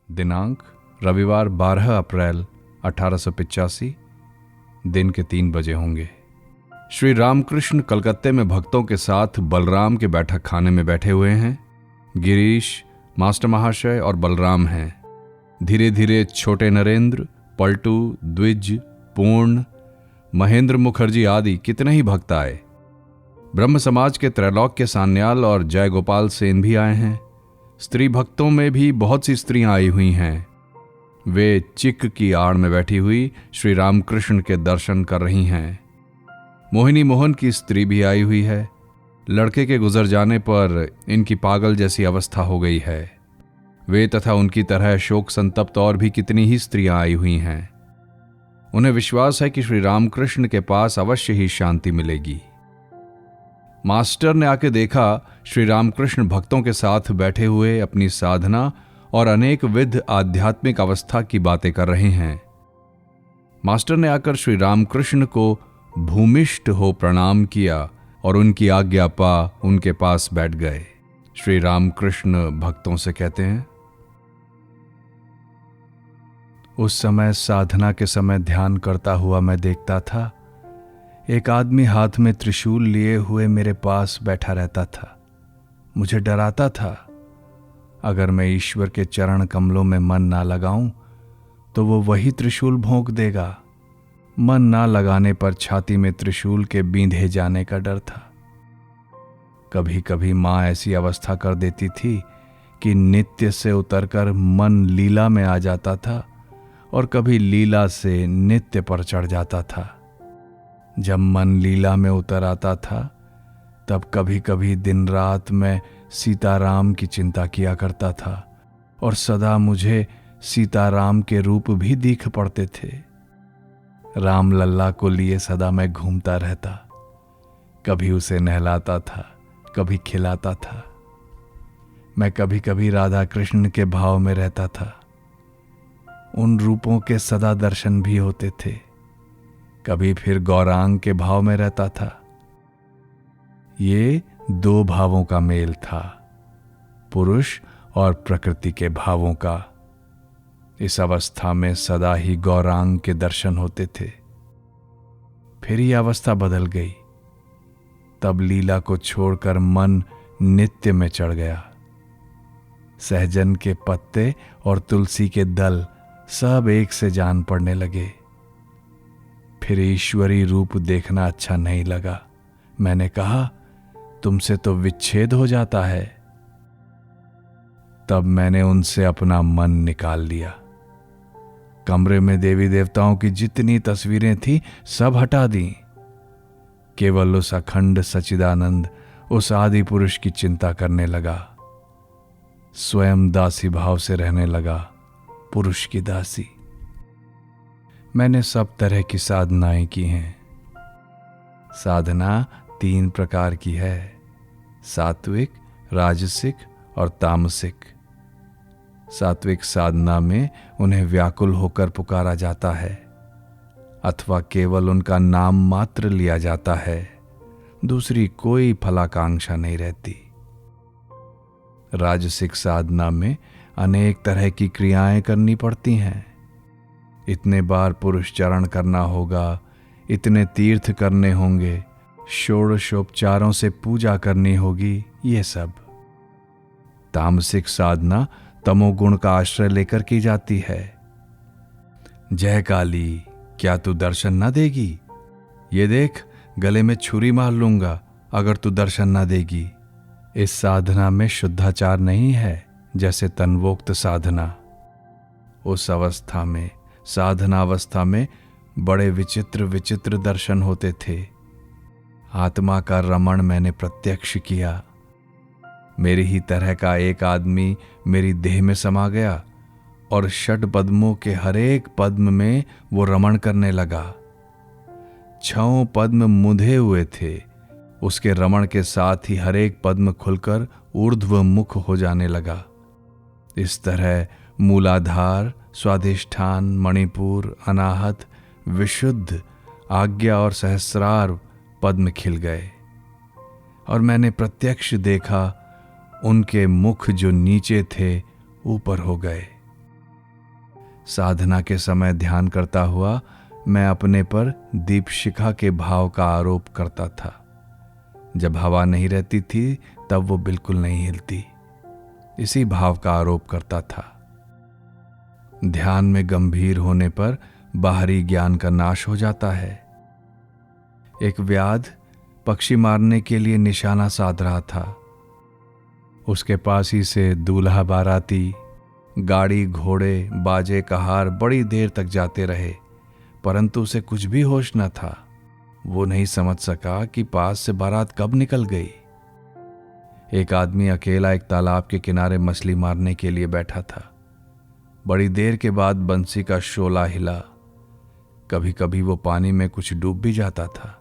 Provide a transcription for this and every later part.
दिनांक रविवार 12 अप्रैल 1885, दिन के 3 बजे होंगे। श्री रामकृष्ण कलकत्ते में भक्तों के साथ बलराम के बैठक खाने में बैठे हुए हैं। गिरीश, मास्टर महाशय और बलराम हैं। धीरे धीरे छोटे नरेंद्र, पलटू, द्विज, पूर्ण, महेंद्र मुखर्जी आदि कितने ही भक्त आए। ब्रह्म समाज के त्रैलोक्य सान्याल और जय गोपाल सेन भी आए हैं। स्त्री भक्तों में भी बहुत सी स्त्रियां आई हुई हैं। वे चिक की आड़ में बैठी हुई श्री रामकृष्ण के दर्शन कर रही हैं। मोहिनी मोहन की स्त्री भी आई हुई है। लड़के के गुजर जाने पर इनकी पागल जैसी अवस्था हो गई है। वे तथा उनकी तरह शोक संतप्त और भी कितनी ही स्त्रियां आई हुई हैं। उन्हें विश्वास है कि श्री रामकृष्ण के पास अवश्य ही शांति मिलेगी। मास्टर ने आके देखा श्री रामकृष्ण भक्तों के साथ बैठे हुए अपनी साधना और अनेक विध आध्यात्मिक अवस्था की बातें कर रहे हैं। मास्टर ने आकर श्री रामकृष्ण को भूमिष्ठ हो प्रणाम किया और उनकी आज्ञा पा उनके पास बैठ गए। श्री रामकृष्ण भक्तों से कहते हैं, उस समय साधना के समय ध्यान करता हुआ मैं देखता था, एक आदमी हाथ में त्रिशूल लिए हुए मेरे पास बैठा रहता था। मुझे डराता था, अगर मैं ईश्वर के चरण कमलों में मन ना लगाऊं तो वो वही त्रिशूल भोंक देगा। मन ना लगाने पर छाती में त्रिशूल के बींधे जाने का डर था। कभी कभी माँ ऐसी अवस्था कर देती थी कि नित्य से उतरकर मन लीला में आ जाता था और कभी लीला से नित्य पर चढ़ जाता था। जब मन लीला में उतर आता था तब कभी कभी दिन रात मैं सीताराम की चिंता किया करता था और सदा मुझे सीताराम के रूप भी दिख पड़ते थे। राम लल्ला को लिए सदा मैं घूमता रहता, कभी उसे नहलाता था, कभी खिलाता था। मैं कभी कभी राधा कृष्ण के भाव में रहता था। उन रूपों के सदा दर्शन भी होते थे। कभी फिर गौरांग के भाव में रहता था। ये 2 भावों का मेल था, पुरुष और प्रकृति के भावों का। इस अवस्था में सदा ही गौरांग के दर्शन होते थे। फिर ये अवस्था बदल गई। तब लीला को छोड़कर मन नित्य में चढ़ गया। सहजन के पत्ते और तुलसी के दल सब एक से जान पड़ने लगे। फिर ईश्वरी रूप देखना अच्छा नहीं लगा। मैंने कहा, तुमसे तो विच्छेद हो जाता है। तब मैंने उनसे अपना मन निकाल लिया। कमरे में देवी देवताओं की जितनी तस्वीरें थी सब हटा दी। केवल उस अखंड सच्चिदानंद, उस आदि पुरुष की चिंता करने लगा। स्वयं दासी भाव से रहने लगा, पुरुष की दासी। मैंने सब तरह की साधनाएं की हैं। साधना 3 प्रकार की है, सात्विक, राजसिक और तामसिक। सात्विक साधना में उन्हें व्याकुल होकर पुकारा जाता है अथवा केवल उनका नाम मात्र लिया जाता है। दूसरी कोई फलाकांक्षा नहीं रहती। राजसिक साधना में अनेक तरह की क्रियाएं करनी पड़ती हैं। इतने बार पुरुष चरण करना होगा, इतने तीर्थ करने होंगे, षोडशोपचारों से पूजा करनी होगी, ये सब। तामसिक साधना तमोगुण का आश्रय लेकर की जाती है। जय काली, क्या तू दर्शन ना देगी? ये देख, गले में छुरी मार लूंगा अगर तू दर्शन ना देगी। इस साधना में शुद्धाचार नहीं है, जैसे तन्वोक्त साधना। उस अवस्था में, साधना अवस्था में बड़े विचित्र विचित्र दर्शन होते थे। आत्मा का रमण मैंने प्रत्यक्ष किया। मेरी ही तरह का एक आदमी मेरी देह में समा गया और षट पद्मों के हरेक पद्म में वो रमण करने लगा। 6 पद्म मुंधे हुए थे। उसके रमण के साथ ही हरेक पद्म खुलकर ऊर्ध्व मुख हो जाने लगा। इस तरह मूलाधार, स्वाधिष्ठान, मणिपुर, अनाहत, विशुद्ध, आज्ञा और सहस्रार पद्म खिल गए और मैंने प्रत्यक्ष देखा उनके मुख जो नीचे थे ऊपर हो गए। साधना के समय ध्यान करता हुआ मैं अपने पर दीपशिखा के भाव का आरोप करता था। जब हवा नहीं रहती थी तब वो बिल्कुल नहीं हिलती, इसी भाव का आरोप करता था। ध्यान में गंभीर होने पर बाहरी ज्ञान का नाश हो जाता है। एक व्याध पक्षी मारने के लिए निशाना साध रहा था। उसके पास ही से दूल्हा बाराती, गाड़ी, घोड़े, बाजे, कहार बड़ी देर तक जाते रहे, परंतु उसे कुछ भी होश न था। वो नहीं समझ सका कि पास से बारात कब निकल गई। एक आदमी अकेला एक तालाब के किनारे मछली मारने के लिए बैठा था। बड़ी देर के बाद बंसी का शोला हिला। कभी कभी वो पानी में कुछ डूब भी जाता था।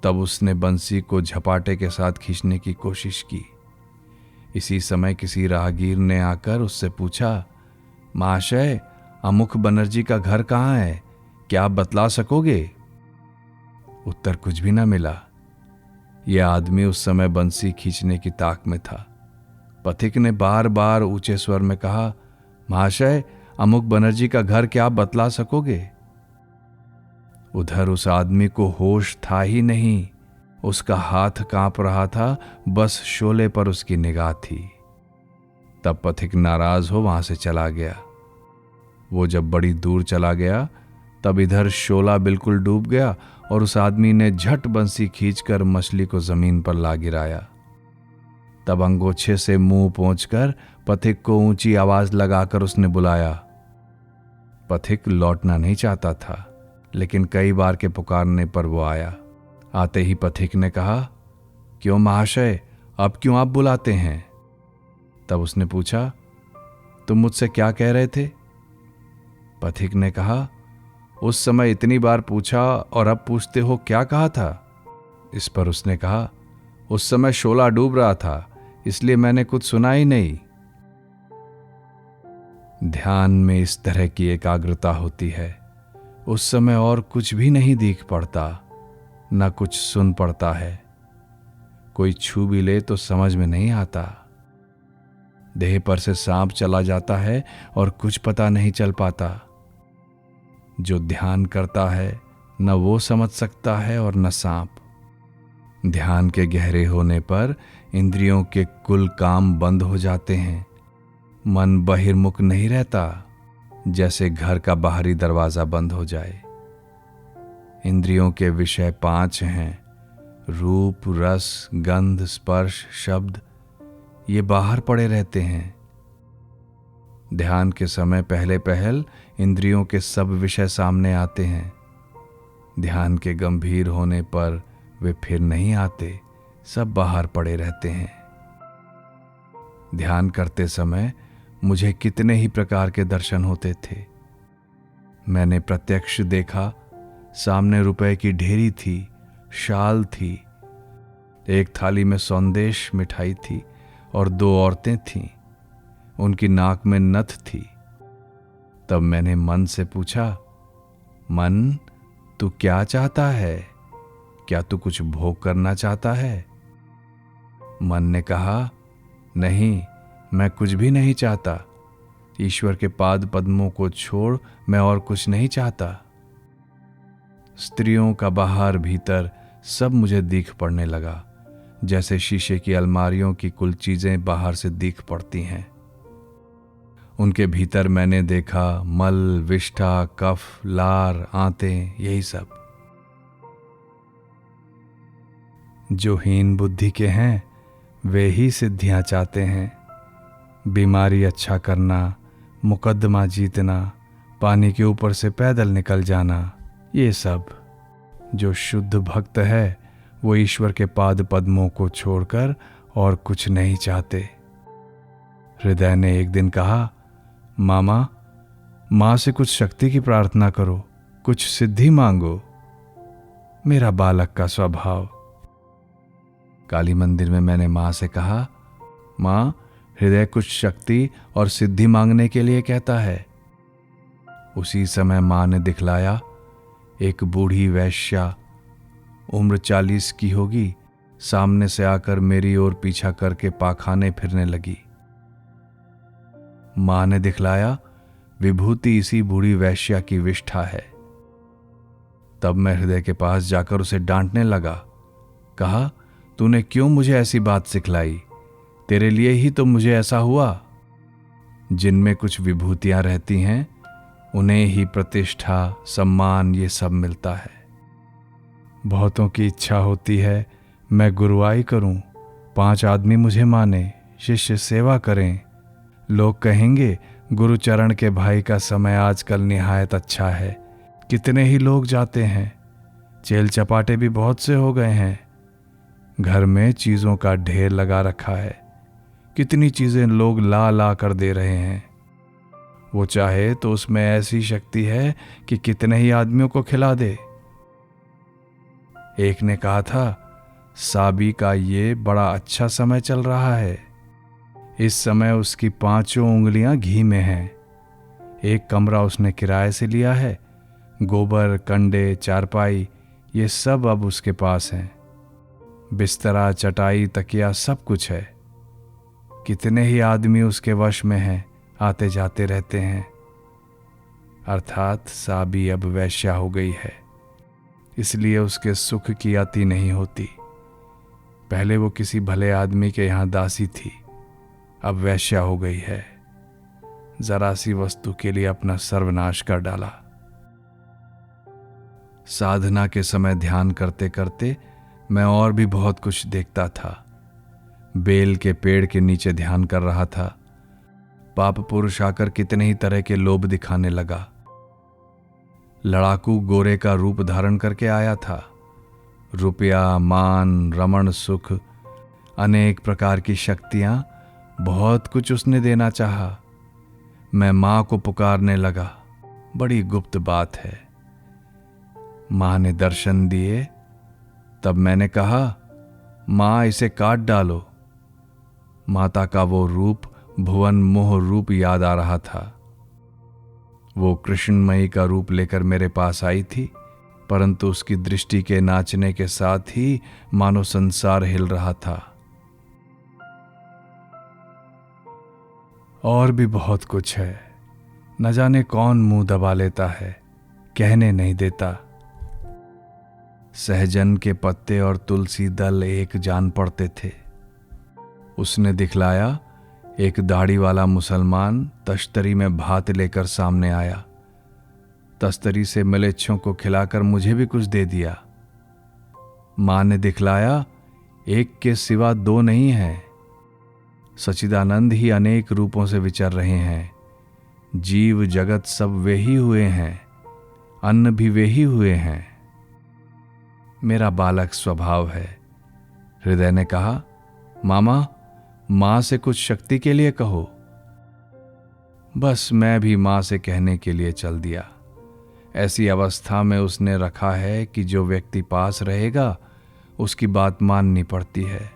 तब उसने बंसी को झपाटे के साथ खींचने की कोशिश की। इसी समय किसी राहगीर ने आकर उससे पूछा, महाशय, अमुक बनर्जी का घर कहाँ है? क्या आप बतला सकोगे? उत्तर कुछ भी न मिला। यह आदमी उस समय बंसी खींचने की ताक में था। पथिक ने बार बार ऊंचे स्वर में कहा, महाशय, अमुक बनर्जी का घर क्या आप बतला सकोगे? उधर उस आदमी को होश था ही नहीं। उसका हाथ कांप रहा था, बस शोले पर उसकी निगाह थी। तब पथिक नाराज हो वहां से चला गया। वो जब बड़ी दूर चला गया तब इधर शोला बिल्कुल डूब गया और उस आदमी ने झट बंसी खींचकर मछली को जमीन पर ला गिराया। तब अंगोछे से मुंह पोंछकर पथिक को ऊंची आवाज लगाकर उसने बुलाया। पथिक लौटना नहीं चाहता था, लेकिन कई बार के पुकारने पर वो आया। आते ही पथिक ने कहा, क्यों महाशय, अब क्यों आप बुलाते हैं? तब उसने पूछा, तुम मुझसे क्या कह रहे थे? पथिक ने कहा, उस समय इतनी बार पूछा और अब पूछते हो क्या कहा था? इस पर उसने कहा, उस समय शोला डूब रहा था, इसलिए मैंने कुछ सुना ही नहीं। ध्यान में इस तरह की एकाग्रता होती है। उस समय और कुछ भी नहीं दिख पड़ता, न कुछ सुन पड़ता है। कोई छू भी ले तो समझ में नहीं आता। देह पर से सांप चला जाता है और कुछ पता नहीं चल पाता। जो ध्यान करता है न वो समझ सकता है और न सांप। ध्यान के गहरे होने पर इंद्रियों के कुल काम बंद हो जाते हैं। मन बहिर्मुख नहीं रहता, जैसे घर का बाहरी दरवाजा बंद हो जाए। इंद्रियों के विषय 5 हैं, रूप, रस, गंध, स्पर्श, शब्द। ये बाहर पड़े रहते हैं। ध्यान के समय पहले पहल इंद्रियों के सब विषय सामने आते हैं। ध्यान के गंभीर होने पर वे फिर नहीं आते, सब बाहर पड़े रहते हैं। ध्यान करते समय मुझे कितने ही प्रकार के दर्शन होते थे। मैंने प्रत्यक्ष देखा, सामने रुपए की ढेरी थी, शाल थी, एक थाली में सौंदेश मिठाई थी और 2 औरतें थीं। उनकी नाक में नथ थी। तब मैंने मन से पूछा, मन, तू क्या चाहता है? क्या तू कुछ भोग करना चाहता है? मन ने कहा, नहीं, मैं कुछ भी नहीं चाहता। ईश्वर के पाद पद्मों को छोड़ मैं और कुछ नहीं चाहता। स्त्रियों का बाहर भीतर सब मुझे दिख पड़ने लगा, जैसे शीशे की अलमारियों की कुल चीजें बाहर से दिख पड़ती हैं। उनके भीतर मैंने देखा मल, विष्ठा, कफ, लार, आंतें, यही सब। जो हीन बुद्धि के हैं वे ही सिद्धियां चाहते हैं। बीमारी अच्छा करना, मुकद्दमा जीतना, पानी के ऊपर से पैदल निकल जाना, ये सब। जो शुद्ध भक्त है वो ईश्वर के पाद पद्मों को छोड़कर और कुछ नहीं चाहते। हृदय ने एक दिन कहा, मामा, मां से कुछ शक्ति की प्रार्थना करो, कुछ सिद्धि मांगो। मेरा बालक का स्वभाव। काली मंदिर में मैंने मां से कहा, मां, हृदय कुछ शक्ति और सिद्धि मांगने के लिए कहता है। उसी समय मां ने दिखलाया, एक बूढ़ी वैश्या, उम्र 40 की होगी, सामने से आकर मेरी ओर पीछा करके पाखाने फिरने लगी। मां ने दिखलाया, विभूति इसी बूढ़ी वैश्या की विष्ठा है। तब मैं हृदय के पास जाकर उसे डांटने लगा। कहा, तूने क्यों मुझे ऐसी बात सिखलाई? तेरे लिए ही तो मुझे ऐसा हुआ। जिनमें कुछ विभूतियां रहती हैं उन्हें ही प्रतिष्ठा, सम्मान ये सब मिलता है। बहुतों की इच्छा होती है मैं गुरुआई करूं, 5 आदमी मुझे माने, शिष्य सेवा करें। लोग कहेंगे गुरुचरण के भाई का समय आजकल निहायत अच्छा है। कितने ही लोग जाते हैं, चेल चपाटे भी बहुत से हो गए हैं। घर में चीजों का ढेर लगा रखा है, कितनी चीजें लोग ला ला कर दे रहे हैं। वो चाहे तो उसमें ऐसी शक्ति है कि कितने ही आदमियों को खिला दे। एक ने कहा था, साबी का ये बड़ा अच्छा समय चल रहा है। इस समय उसकी 5 उंगलियां घी में हैं। एक कमरा उसने किराए से लिया है। गोबर, कंडे, चारपाई ये सब अब उसके पास हैं। बिस्तरा, चटाई, तकिया सब कुछ है। कितने ही आदमी उसके वश में हैं, आते जाते रहते हैं। अर्थात साबी अब वैश्या हो गई है, इसलिए उसके सुख की अति नहीं होती। पहले वो किसी भले आदमी के यहां दासी थी, अब वैश्या हो गई है। जरा सी वस्तु के लिए अपना सर्वनाश कर डाला। साधना के समय ध्यान करते करते मैं और भी बहुत कुछ देखता था। बेल के पेड़ के नीचे ध्यान कर रहा था। पाप पुरुष आकर कितने ही तरह के लोभ दिखाने लगा। लड़ाकू गोरे का रूप धारण करके आया था। रुपया, मान, रमण सुख, अनेक प्रकार की शक्तियां, बहुत कुछ उसने देना चाहा। मैं मां को पुकारने लगा। बड़ी गुप्त बात है। मां ने दर्शन दिए। तब मैंने कहा, मां इसे काट डालो। माता का वो रूप भुवन मोह रूप याद आ रहा था। वो कृष्णमयी का रूप लेकर मेरे पास आई थी, परंतु उसकी दृष्टि के नाचने के साथ ही मानो संसार हिल रहा था। और भी बहुत कुछ है, न जाने कौन मुंह दबा लेता है, कहने नहीं देता। सहजन के पत्ते और तुलसी दल एक जान पड़ते थे। उसने दिखलाया। एक दाढ़ी वाला मुसलमान तश्तरी में भात लेकर सामने आया। तश्तरी से मलेच्छों को खिलाकर मुझे भी कुछ दे दिया। मां ने दिखलाया, एक के सिवा 2 नहीं हैं। सच्चिदानंद ही अनेक रूपों से विचर रहे हैं। जीव जगत सब वे ही हुए हैं, अन्न भी वे ही हुए हैं। मेरा बालक स्वभाव है। हृदय ने कहा, मामा, मां से कुछ शक्ति के लिए कहो। बस मैं भी मां से कहने के लिए चल दिया। ऐसी अवस्था में उसने रखा है कि जो व्यक्ति पास रहेगा उसकी बात माननी पड़ती है।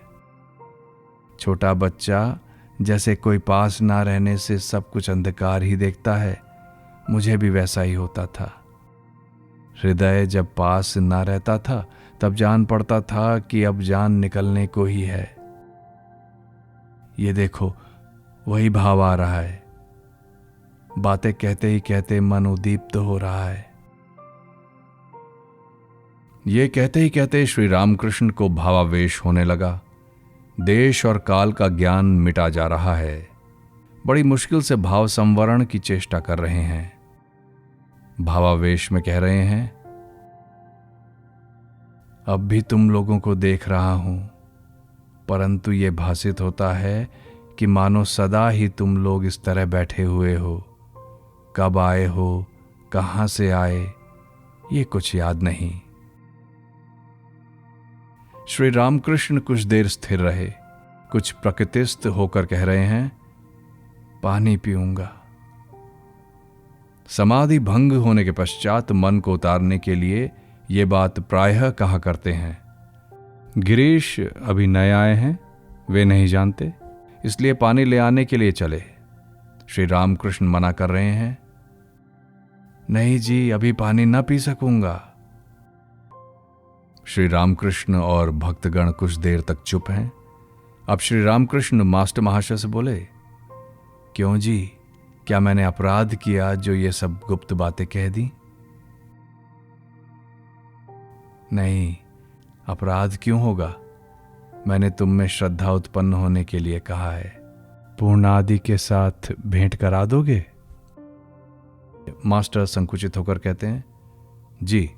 छोटा बच्चा जैसे कोई पास ना रहने से सब कुछ अंधकार ही देखता है, मुझे भी वैसा ही होता था। हृदय जब पास ना रहता था तब जान पड़ता था कि अब जान निकलने को ही है। ये देखो, वही भाव आ रहा है। बातें कहते ही कहते मन उद्दीप्त हो रहा है। ये कहते ही कहते श्री रामकृष्ण को भावावेश होने लगा। देश और काल का ज्ञान मिटा जा रहा है। बड़ी मुश्किल से भाव संवरण की चेष्टा कर रहे हैं। भावावेश में कह रहे हैं, अब भी तुम लोगों को देख रहा हूं, परंतु ये भासित होता है कि मानो सदा ही तुम लोग इस तरह बैठे हुए हो। कब आए हो, कहां से आए, ये कुछ याद नहीं। श्री रामकृष्ण कुछ देर स्थिर रहे, कुछ प्रकृतिस्थ होकर कह रहे हैं, पानी पीऊंगा। समाधि भंग होने के पश्चात मन को उतारने के लिए ये बात प्रायः कहा करते हैं। गिरीश अभी नए आए हैं, वे नहीं जानते, इसलिए पानी ले आने के लिए चले। श्री रामकृष्ण मना कर रहे हैं, नहीं जी, अभी पानी ना पी सकूंगा। श्री रामकृष्ण और भक्तगण कुछ देर तक चुप हैं। अब श्री रामकृष्ण मास्टर महाशय से बोले, क्यों जी, क्या मैंने अपराध किया जो ये सब गुप्त बातें कह दी? नहीं, अपराध क्यों होगा? मैंने तुम में श्रद्धा उत्पन्न होने के लिए कहा है। पूर्णादि के साथ भेंट करा दोगे? मास्टर संकुचित होकर कहते हैं, जी,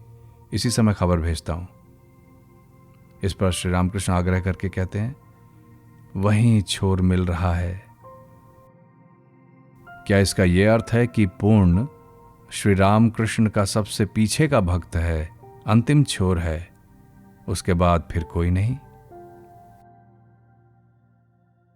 इसी समय खबर भेजता हूं। इस पर श्री रामकृष्ण आग्रह करके कहते हैं, वहीं छोर मिल रहा है। क्या इसका यह अर्थ है कि पूर्ण श्री रामकृष्ण का सबसे पीछे का भक्त है, अंतिम छोर है, उसके बाद फिर कोई नहीं?